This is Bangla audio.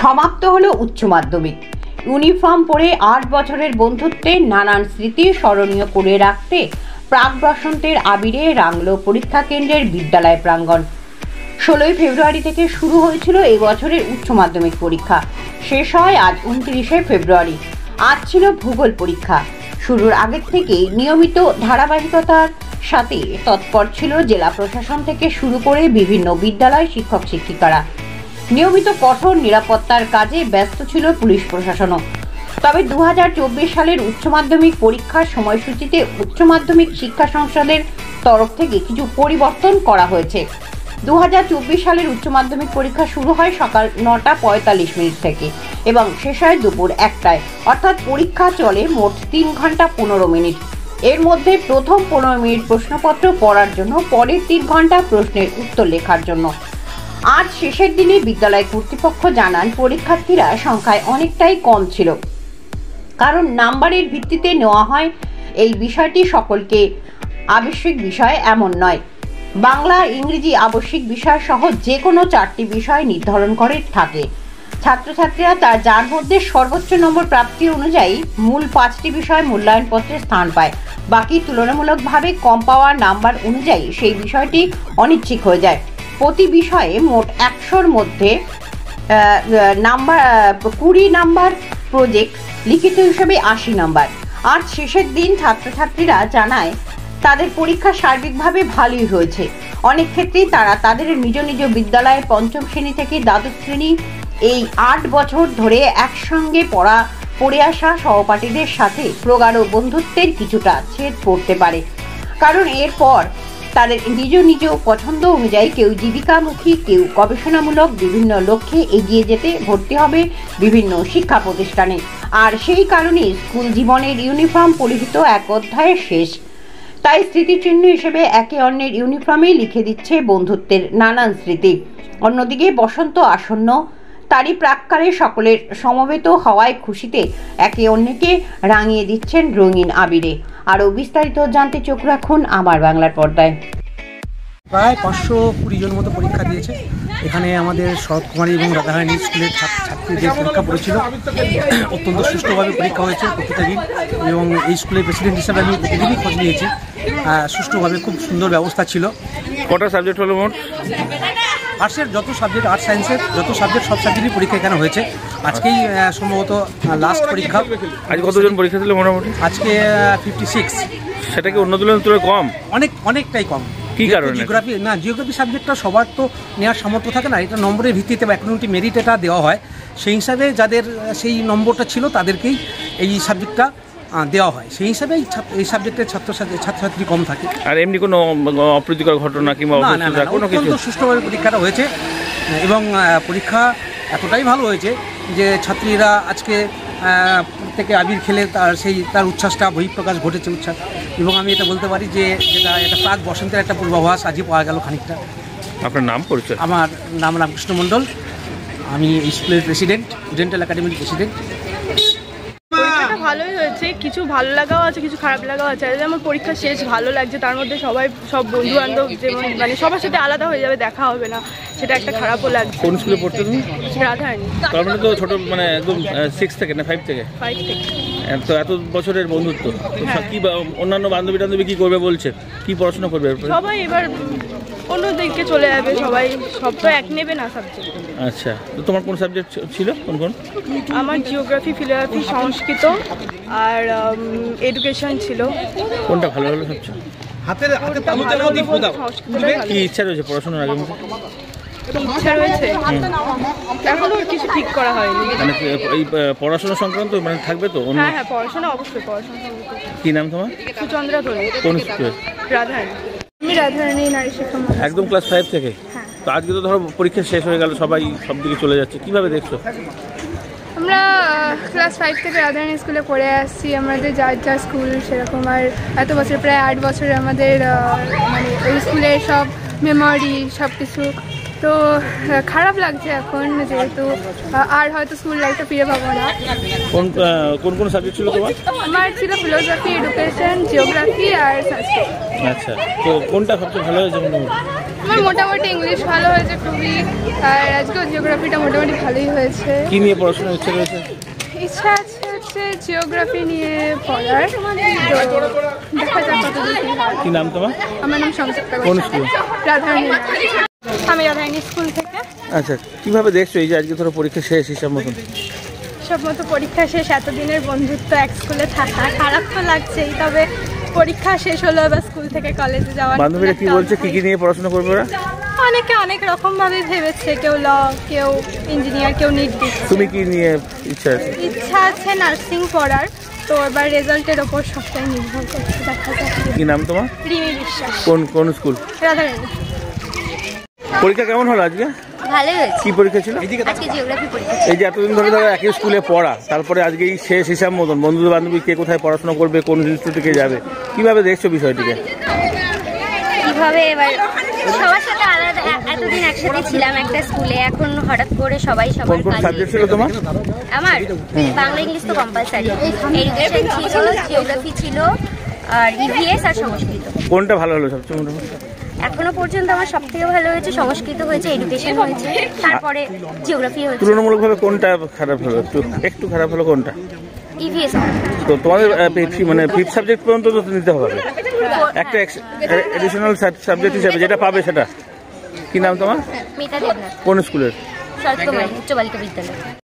সমাপ্ত হলো উচ্চ মাধ্যমিক। ইউনিফর্ম পরে ৮ বছরের বন্ধুত্বের নানান স্মৃতি স্মরণীয় করে রাখতে প্রাক বসন্তের আবিরে রাঙল পরীক্ষা কেন্দ্রের বিদ্যালয় প্রাঙ্গণ। ১৬ই ফেব্রুয়ারি থেকে শুরু হয়েছিল এই বছরের উচ্চ মাধ্যমিক পরীক্ষা, শেষ হয় আজ ২৯শে ফেব্রুয়ারি। আজ ছিল ভূগোল পরীক্ষা। শুরুর আগের থেকেই নিয়মিত ধারাবাহিকতার সাথে তৎপর ছিল জেলা প্রশাসন থেকে শুরু করে বিভিন্ন বিদ্যালয় শিক্ষক শিক্ষিকারা। নিয়মিত কঠোর নিরাপত্তার কাজে ব্যস্ত ছিল পুলিশ প্রশাসনও। তবে ২০২৪ সালের উচ্চ মাধ্যমিক পরীক্ষার সময়সূচিতে উচ্চ মাধ্যমিক শিক্ষা সংসদের তরফ থেকে কিছু পরিবর্তন করা হয়েছে। ২০২৪ সালের উচ্চ মাধ্যমিক পরীক্ষা শুরু হয় সকাল ৯টা ৪৫ মিনিট থেকে এবং শেষ হয় দুপুর ১টায়, অর্থাৎ পরীক্ষা চলে মোট ৩ ঘন্টা ১৫ মিনিট। এর মধ্যে প্রথম ১৫ মিনিট প্রশ্নপত্র পড়ার জন্য, পরের ৩ ঘন্টা প্রশ্নের উত্তর লেখার জন্য। আজ শেষের দিনে বিদ্যালয় কর্তৃপক্ষ জানান, পরীক্ষার্থীরা সংখ্যায় অনেকটাই কম ছিল, কারণ নাম্বারের ভিত্তিতে নেওয়া হয়। এই বিষয়টি সকলকে আবশ্যিক বিষয় এমন নয়। বাংলা, ইংরেজি আবশ্যিক বিষয় সহ যে কোনো 4টি বিষয় নির্ধারণ করে থাকে। ছাত্রছাত্রীরা যার মধ্যে সর্বোচ্চ নম্বর প্রাপ্তি অনুযায়ী মূল 5টি বিষয় মূল্যায়নপত্রে স্থান পায়। বাকি তুলনামূলকভাবে কম পাওয়া নাম্বার অনুযায়ী সেই বিষয়টি অনিচ্ছিক হয়ে যায়। প্রতি বিষয়ে মোট 100-র মধ্যে 20 নাম্বার প্রজেক্ট, লিখিত হিসেবে 80 নাম্বার। আজ শেষের দিন ছাত্রছাত্রীরা জানায় তাদের পরীক্ষা সার্বিকভাবে ভালোই হয়েছে। অনেক ক্ষেত্রেই তারা তাদের নিজ নিজ বিদ্যালয়ে পঞ্চম শ্রেণী থেকে দ্বাদশ শ্রেণী এই 8 বছর ধরে একসঙ্গে পড়ে আসা সহপাঠীদের সাথে প্রগাঢ় বন্ধুত্বের কিছুটা ছেদ পড়তে পারে, কারণ এরপর তাদের নিজ নিজ পছন্দ অনুযায়ী কেউ জীবিকামুখী, কেউ গবেষণামূলক বিভিন্ন লক্ষ্যে এগিয়ে যেতে ভর্তি হবে বিভিন্ন শিক্ষা প্রতিষ্ঠানে। আর সেই কারণে স্কুল জীবনের ইউনিফর্ম পরিহিত এক অধ্যায়ের শেষ। তাই স্মৃতিচিহ্ন হিসেবে একে অন্যের ইউনিফর্মে লিখে দিচ্ছে বন্ধুত্বের নানান স্মৃতি। অন্যদিকে বসন্ত আসন্ন, তারই প্রাক্কালে সকলের সমবেত হওয়ায় খুশিতে একে অন্যকে রাঙিয়ে দিচ্ছেন রঙিন আবিরে। আরও বিস্তারিত জানতে চোখ রাখুন আমার বাংলার পর্দায়। প্রায় 520 জন মতো পরীক্ষা দিয়েছে। এখানে আমাদের শরৎ কুমারী এবং রাধারানী স্কুলের ছাত্রীদের পরীক্ষা পড়েছিল। অত্যন্ত সুষ্ঠুভাবে পরীক্ষা হয়েছে প্রতিটা দিন, এবং এই স্কুলের প্রেসিডেন্ট হিসাবে আমি প্রতিদিনই খোঁজ নিয়েছি। সুষ্ঠুভাবে খুব সুন্দর ব্যবস্থা ছিল। কটা সাবজেক্ট হলো মোট? আর্টসের যত সাবজেক্ট, আর্টস সায়েন্সের যত সাবজেক্ট, সব সাবজেক্টই পরীক্ষা এখানে হয়েছে। আজকেই সম্ভবত লাস্ট পরীক্ষা। আজ কতজন পরীক্ষা দিল মোটামুটি? আজকে 56। সেটা কি অন্য তুলনায় কম? অনেকটাই কম। কি কারণে? জিওগ্রাফি সাবজেক্টটা সবার তো নেওয়ার সামর্থ্য থাকে না। এটা নম্বরের ভিত্তিতে বা একাডেমিক মেরিট এটা দেওয়া হয়। সেই হিসাবে যাদের সেই নম্বরটা ছিল তাদেরকেই এই সাবজেক্টটা দেওয়া হয়। সেই হিসাবে এই সাবজেক্টের ছাত্রছাত্রী কম থাকে। আর এমনি কোনো অপ্রীতিকর ঘটনা কিংবা কোনো কিছু? অত্যন্ত সুষ্ঠুভাবে পরীক্ষাটা হয়েছে, এবং পরীক্ষা এতটাই ভালো হয়েছে যে ছাত্রীরা আজকে প্রত্যেকে আবির খেলে তার উচ্ছ্বাসটা বহিঃপ্রকাশ ঘটেছে, উচ্ছ্বাস। এবং আমি এটা বলতে পারি যে এটা প্রাক বসন্তের একটা পূর্বাভাস আজই পাওয়া গেল খানিকটা। আপনার নাম, পরিচয়? আমার নাম রামকৃষ্ণ মণ্ডল। আমি এই স্কুলের প্রেসিডেন্ট, ডেন্টাল একাডেমির প্রেসিডেন্ট। পরীক্ষাটা ভালোই হয়েছে, কিছু ভালো লাগাও আছে, কিছু খারাপ লাগাও আছে। যেমন পরীক্ষা শেষ ভালো লাগছে, তার মধ্যে সব বন্ধু বান্ধব যেমন সবার সাথে আলাদা হয়ে যাবে, দেখা হবে না, সেটা একটা খারাপও লাগছে। কোন স্কুলে পড়তে তুমি? রাধারানী। তার মানে তো ছোট, মানে একদম 6 থেকে না 5 থেকে? 5 থেকে। তো এত বছরের বন্ধুত্ব, কি অন্যান্য বান্ধবী টান্ধবী কি করবে বলছে? কি পড়াশোনা করবে? সবাই এবার অন্যদিকে চলে যাবে, সব তো এক নেবে না সাবজেক্ট। আচ্ছা, তো তোমার কোন সাবজেক্ট ছিল? কোন? আমার জিওগ্রাফি, ফিলোসফি, সংস্কৃত আর এডুকেশন ছিল। কোনটা ভালো হলো সবচেয়ে? কি ইচ্ছা রয়েছে পড়াশোনার আগে? ইচ্ছা রয়েছে, এখনো কিছু ঠিক করা হয়নি। মানে এই পড়াশোনা সংক্রান্ত মানে থাকবে তো? হ্যাঁ, পড়াশোনা অবশ্যই। পড়াশোনা। কি নাম তোমার? সুচন্দ্রা ধরে। কোন স্কুলে? রাধারানী। আমি রাধারানী নারী শিক্ষা। একদম ক্লাস 5 থেকে? হ্যাঁ। তো আজকে তো ধরো পরীক্ষা শেষ হয়ে গেল, সবাই সব দিকে চলে যাচ্ছে, কিভাবে দেখছো? আমরা ক্লাস 5 থেকে রাধারানী স্কুলে পড়ে আসছি। আমাদের যা স্কুল সেরকম, আর এত বছর, প্রায় 8 বছরে আমাদের মানে ওই স্কুলের সব মেমোরি সব কিছু। তো খারাপ লাগছে এখন, যেহেতু আর হয়তো স্কুল লাইফটা ফিরে পাবো না। কোন সাবজেক্ট ছিল তোমার? আমার ছিল ফিলোসফি, এডুকেশন, জিওগ্রাফি আর সংস্কৃত। আচ্ছা, তো কোনটা সবচেয়ে ভালো হয়েছে? আমার মোটামুটি ইংলিশ ভালো হয়েছে খুবই, আর আজকেও জিওগ্রাফিটা মোটামুটি ভালোই হয়েছে। কি নিয়ে পড়াশোনার ইচ্ছা রয়েছে? ইচ্ছা আছে হচ্ছে জিওগ্রাফি নিয়ে পড়ার, তো দেখা যাক কতদূর কি হয়। কি নাম তোমার? আমার নাম সংযুক্তা কোন গোস্বামী। স্কুল? রাধারানী। আমি রাধারানী স্কুল থেকে। আচ্ছা, কিভাবে দেখছো এই যে আজকে ধরো পরীক্ষা শেষ হিসাব মতন? সব মতো পরীক্ষা শেষ, এতদিনের বন্ধুত্ব এক স্কুলে থাকা, খারাপ তো লাগছেই, তবে পরীক্ষা শেষ হলো, এবার স্কুল থেকে কলেজে যাওয়া। বান্ধবীরা কি বলছে, কি কি নিয়ে পড়াশোনা করবে ওরা? অনেকে অনেক রকম ভাবে ভেবেছে, কেউ ল, কেউ ইঞ্জিনিয়ার, কেউ নিট দিচ্ছে। তুমি কি নিয়ে ইচ্ছা আছে? ইচ্ছা আছে নার্সিং পড়ার, তো এবার রেজাল্টের ওপর সবটাই নির্ভর করছে, দেখা যাক। কি নাম তোমার? রিমি বিশ্বাস, কোন স্কুল? রাধারানী। পরীক্ষা কেমন হলো আজকে? ভালোই হয়েছে। কি পরীক্ষা ছিল? আজকে জিওগ্রাফি পরীক্ষা। এই যে এতদিন ধরে ধরো একই স্কুলে পড়া, তারপরে আজকে এই শেষ হিসাব মতন বন্ধু বান্ধবী কে কোথায় পড়াশোনা করবে, কোন ইনস্টিটিউট থেকে যাবে, কিভাবে দেখছো বিষয়টিকে? কিভাবে এবার সবার সাথে আলাদা, এতদিন একসাথে ছিলাম একটা স্কুলে, এখন হঠাৎ করে সবাই কোন সবার কোন সাবজেক্ট ছিল তোমার? আমার বাংলা ইংলিশ তো কম্পালসারি, এডুকেশন ছিল, জিওগ্রাফি ছিল, আর ইভিএস আর সংস্কৃত। কোনটা ভালো হলো সবচেয়ে মোটামুটি? এখনো পর্যন্ত আমার সব থেকে ভালো হয়েছে সংস্কৃত হয়েছে, এডুকেশন হয়েছে, তারপরে জিওগ্রাফি হয়েছে। তুলনামূলকভাবে কোনটা খারাপ হলো? একটু খারাপ হলো কোনটা? ইভিএস। তো তোমাদের মানে ফিফথ সাবজেক্ট পর্যন্ত তো নিতে হবে, একটা এডিশনাল সাবজেক্ট হিসাবে যেটা পাবে সেটা। কি নাম তোমার? মিতা দেবনাথ। কোন স্কুলের? শরৎ কুমারী উচ্চ বালিকা বিদ্যালয়।